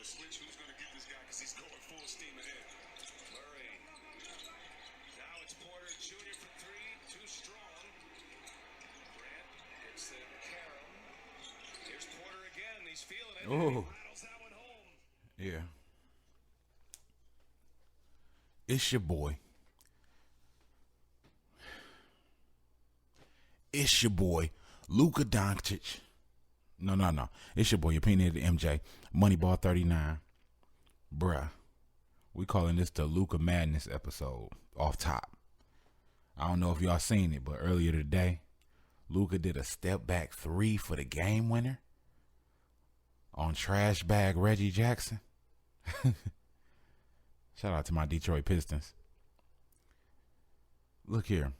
the switch. Who's going to get this guy because he's going full steam ahead. Murray. Now it's Porter Jr. for three. Too strong. Grant hits the carom. Here's Porter again. He's feeling it. Oh, He rattles that one home. yeah. It's your boy. It's your boy, Luka Doncic. No. It's your boy, your opinionated MJ. MoNeYBaLL 39. Bruh. We calling this the Luka Madness episode off top. I don't know if y'all seen it, but earlier today, Luka did a step back three for the game winner on trash bag Reggie Jackson. Shout out to my Detroit Pistons. Look here.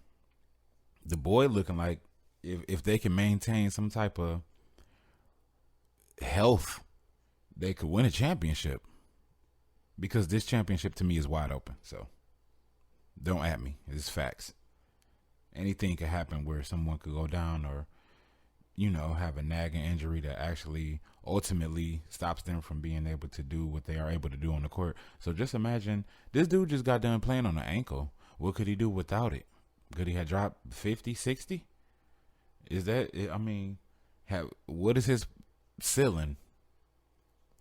The boy looking like if they can maintain some type of health, they could win a championship. Because this championship to me is wide open. So don't at me. It's facts. Anything could happen where someone could go down or, have a nagging injury that actually ultimately stops them from being able to do what they are able to do on the court. So just imagine this dude just got done playing on an ankle. What could he do without it? Could he have dropped 50, 60? Is that, what is his ceiling?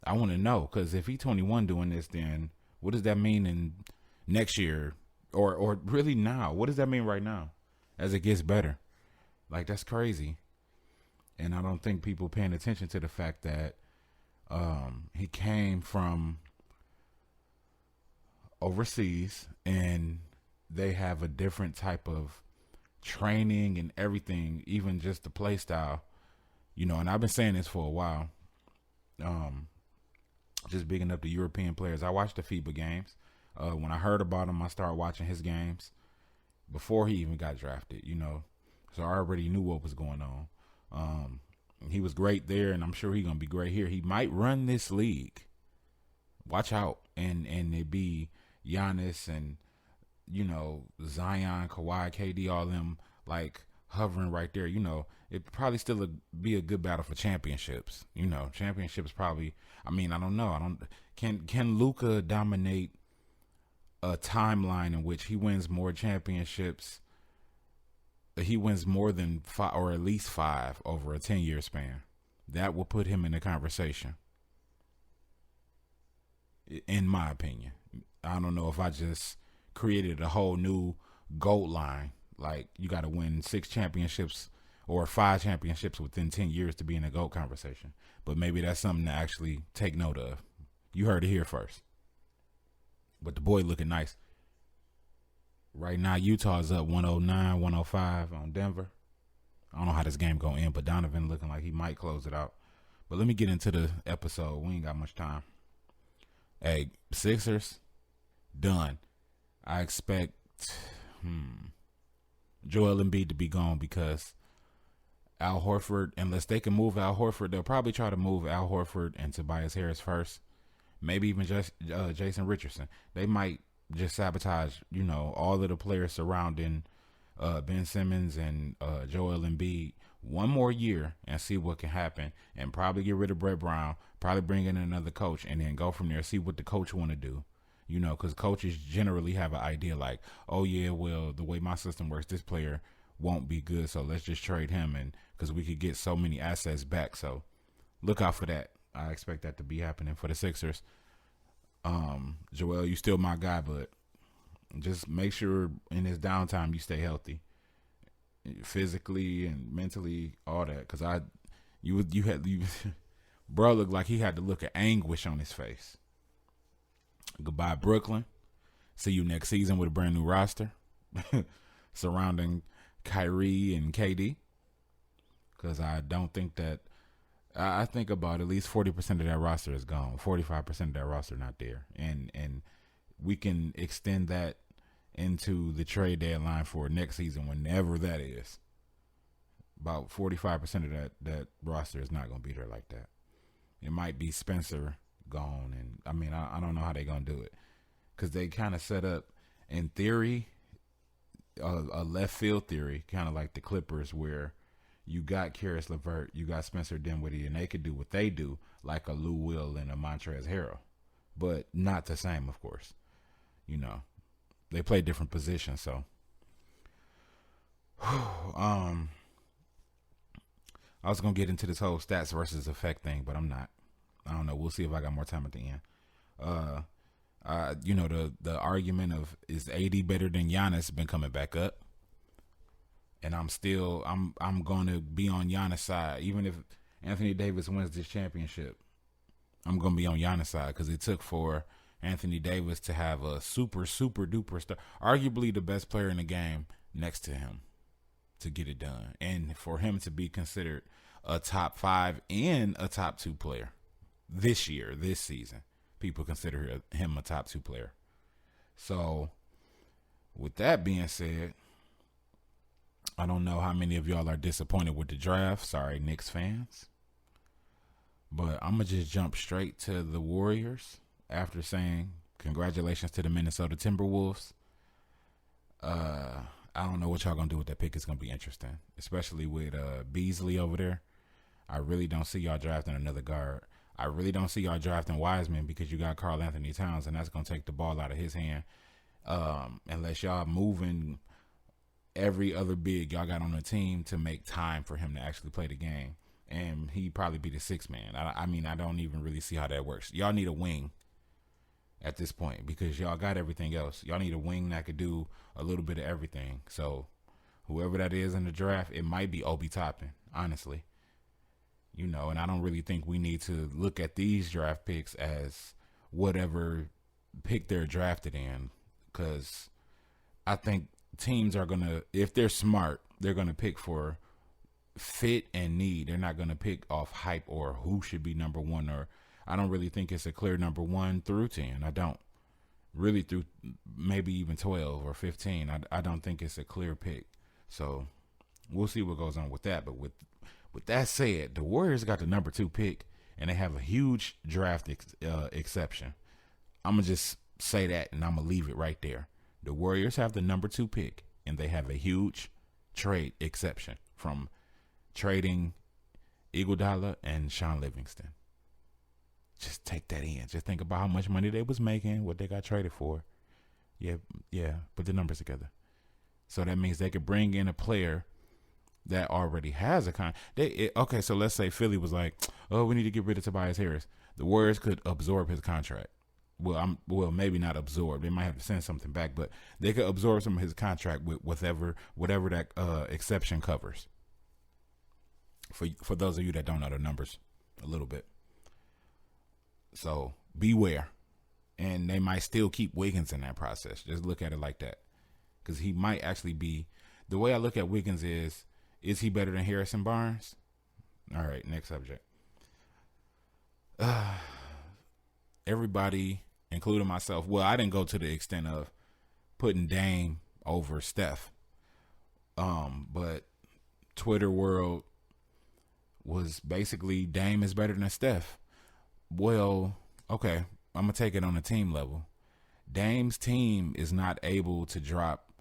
I want to know, because if he's 21 doing this, then what does that mean in next year? Or really now? What does that mean right now as it gets better? Like, that's crazy. And I don't think people paying attention to the fact that he came from overseas and they have a different type of training and everything, even just the play style, and I've been saying this for a while. Just bigging up the European players. I watched the FIBA games. When I heard about him, I started watching his games before he even got drafted, so I already knew what was going on. He was great there, and I'm sure he's going to be great here. He might run this league. Watch out. And it be Giannis and, Zion, Kawhi, KD, all them, like, hovering right there. It probably still be a good battle for championships. Championships probably, I don't know. Can Luka dominate a timeline in which he wins more championships? He wins more than 5 or at least 5 over a 10-year span. That will put him in the conversation, in my opinion. I don't know if I just created a whole new GOAT line. Like, you got to win 6 championships or 5 championships within 10 years to be in a GOAT conversation. But maybe that's something to actually take note of. You heard it here first. But the boy looking nice. Right now, Utah's up 109, 105 on Denver. I don't know how this game going to end, but Donovan looking like he might close it out. But let me get into the episode. We ain't got much time. Hey, Sixers, done. I expect Joel Embiid to be gone because Al Horford, unless they can move Al Horford, they'll probably try to move Al Horford and Tobias Harris first. Maybe even just Jason Richardson. They might just sabotage, all of the players surrounding Ben Simmons and Joel Embiid one more year and see what can happen, and probably get rid of Brett Brown, probably bring in another coach, and then go from there, see what the coach want to do. Because coaches generally have an idea like, oh, yeah, well, the way my system works, this player won't be good, so let's just trade him, and because we could get so many assets back. So look out for that. I expect that to be happening for the Sixers. Joel, you still my guy, but just make sure in this downtime you stay healthy, physically and mentally, all that. Because bro looked like he had the look of anguish on his face. Goodbye, Brooklyn. See you next season with a brand new roster surrounding Kyrie and KD. Because I don't think that. I think about at least 40% of that roster is gone. 45% of that roster not there. And we can extend that into the trade deadline for next season, whenever that is. About 45% of that roster is not going to be there like that. It might be Spencer gone. And I don't know how they're going to do it. Because they kind of set up, in theory, a left field theory, kind of like the Clippers, where you got Karis LeVert, you got Spencer Dinwiddie, and they could do what they do, like a Lou Will and a Montrezl Harrell, but not the same, of course. You know, they play different positions. So, I was gonna get into this whole stats versus effect thing, but I'm not. I don't know. We'll see if I got more time at the end. The argument of is AD better than Giannis been coming back up, and I'm going to be on Giannis' side, even if Anthony Davis wins this championship. I'm going to be on Giannis' side because it took for Anthony Davis to have a super duper star, arguably the best player in the game next to him, to get it done, and for him to be considered a top 5 and a top 2 player this season. People consider him a top 2 player. So, with that being said, I don't know how many of y'all are disappointed with the draft. Sorry, Knicks fans. But I'm going to just jump straight to the Warriors after saying congratulations to the Minnesota Timberwolves. I don't know what y'all going to do with that pick. It's going to be interesting, especially with Beasley over there. I really don't see y'all drafting another guard. I really don't see y'all drafting Wiseman because you got Karl Anthony Towns, and that's going to take the ball out of his hand. Unless y'all moving every other big y'all got on the team to make time for him to actually play the game. And he'd probably be the 6th man. I don't even really see how that works. Y'all need a wing at this point because y'all got everything else. Y'all need a wing that could do a little bit of everything. So whoever that is in the draft, it might be Obi Toppin, honestly. And I don't really think we need to look at these draft picks as whatever pick they're drafted in, because I think teams are going to, if they're smart, they're going to pick for fit and need. They're not going to pick off hype or who should be number 1, or I don't really think it's a clear number 1 through 10. I don't really, through maybe even 12 or 15. I don't think it's a clear pick. So we'll see what goes on with that. But with that said, the Warriors got the number 2 pick, and they have a huge draft exception. I'm going to just say that, and I'm going to leave it right there. The Warriors have the number 2 pick, and they have a huge trade exception from trading Iguodala and Sean Livingston. Just take that in. Just think about how much money they was making, what they got traded for. Yeah, put the numbers together. So that means they could bring in a player that already has a okay, so let's say Philly was like, oh, we need to get rid of Tobias Harris. The Warriors could absorb his contract. Well, maybe not absorb. They might have to send something back, but they could absorb some of his contract with whatever that exception covers. For those of you that don't know the numbers a little bit. So beware. And they might still keep Wiggins in that process. Just look at it like that. Because he might actually be, the way I look at Wiggins is he better than Harrison Barnes? All right, next subject. Everybody, including myself, well, I didn't go to the extent of putting Dame over Steph. But Twitter world was basically Dame is better than Steph. Well, okay, I'm going to take it on a team level. Dame's team is not able to drop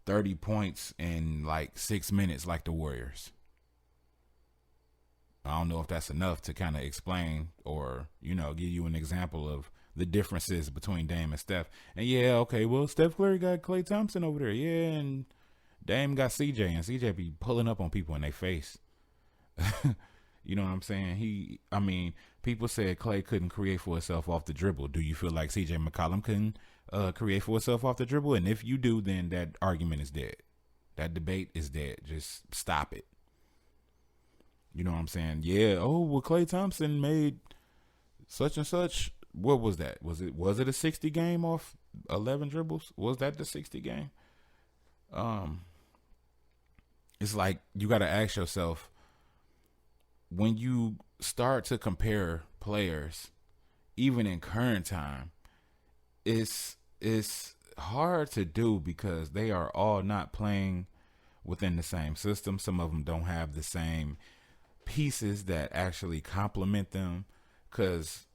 30 points in like 6 minutes like the Warriors. I don't know if that's enough to kind of explain or, give you an example of the differences between Dame and Steph. And yeah, okay, well, Steph Curry got Klay Thompson over there. Yeah, and Dame got CJ, and CJ be pulling up on people in their face. You know what I'm saying? People said Klay couldn't create for himself off the dribble. Do you feel like CJ McCollum couldn't create for himself off the dribble? And if you do, then that argument is dead. That debate is dead. Just stop it. You know what I'm saying? Yeah. Oh, well, Klay Thompson made such and such. What was that? Was it a 60 game off 11 dribbles? Was that the 60 game? It's like you got to ask yourself, when you start to compare players, even in current time, it's hard to do because they are all not playing within the same system. Some of them don't have the same pieces that actually complement them. Because,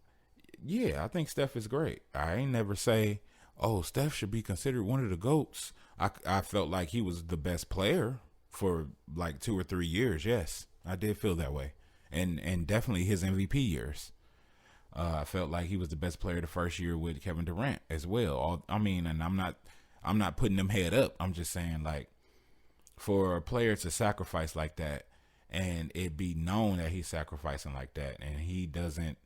yeah, I think Steph is great. I ain't never say, oh, Steph should be considered one of the GOATs. I felt like he was the best player for like 2 or 3 years. Yes, I did feel that way. And definitely his MVP years. I felt like he was the best player the first year with Kevin Durant as well. And I'm not putting them head up. I'm just saying, like, for a player to sacrifice like that and it be known that he's sacrificing like that and he doesn't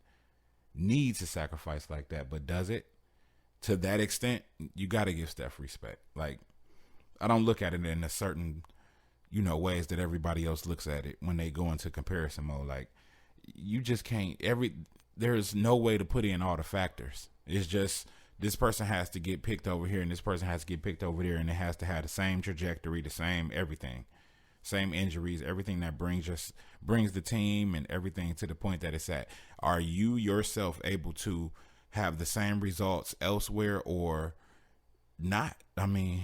need to sacrifice like that, but does it to that extent, you got to give Steph respect. Like, I don't look at it in a certain, ways that everybody else looks at it when they go into comparison mode. Like, you just can't, there's no way to put in all the factors. It's just, this person has to get picked over here and this person has to get picked over there, and it has to have the same trajectory, the same everything, same injuries, everything that brings the team and everything to the point that it's at. Are you yourself able to have the same results elsewhere or not? I mean,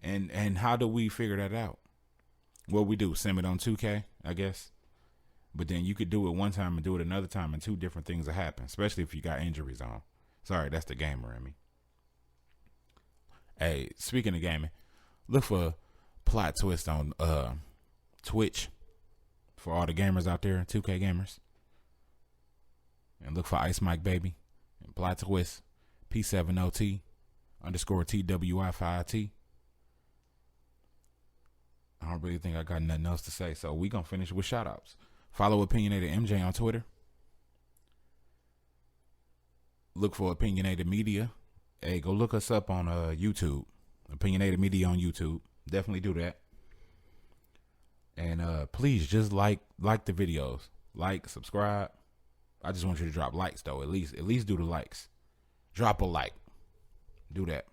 and how do we figure that out? Well, we do sim it on 2K, I guess. But then you could do it one time and do it another time, and two different things will happen, especially if you got injuries on. Sorry, that's the gamer in me. Hey, speaking of gaming, look for Plot Twist on Twitch for all the gamers out there, 2K gamers. And look for Ice Mike Baby and Plot Twist, P7OT _TWI5T. I don't really think I got nothing else to say, so we gonna finish with shout outs. Follow Opinionated MJ on Twitter. Look for Opinionated Media. Hey, go look us up on YouTube. Opinionated Media on YouTube. Definitely do that. And please just like the videos. Like, subscribe. I just want you to drop likes though. At least do the likes. Drop a like. Do that.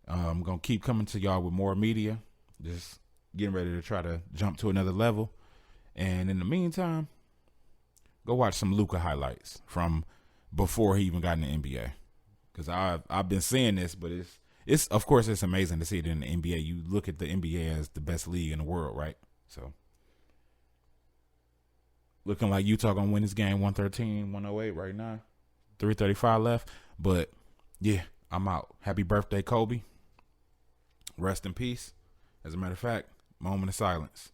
I'm gonna keep coming to y'all with more media. Just getting ready to try to jump to another level. And in the meantime, go watch some Luka highlights from before he even got in the NBA. Because I've been seeing this, but it's of course it's amazing to see it in the NBA. You look at the NBA as the best league in the world, right? So looking like Utah gonna win this game 113-108 right now. 3:35 left. But yeah, I'm out. Happy birthday, Kobe. Rest in peace. As a matter of fact, moment of silence.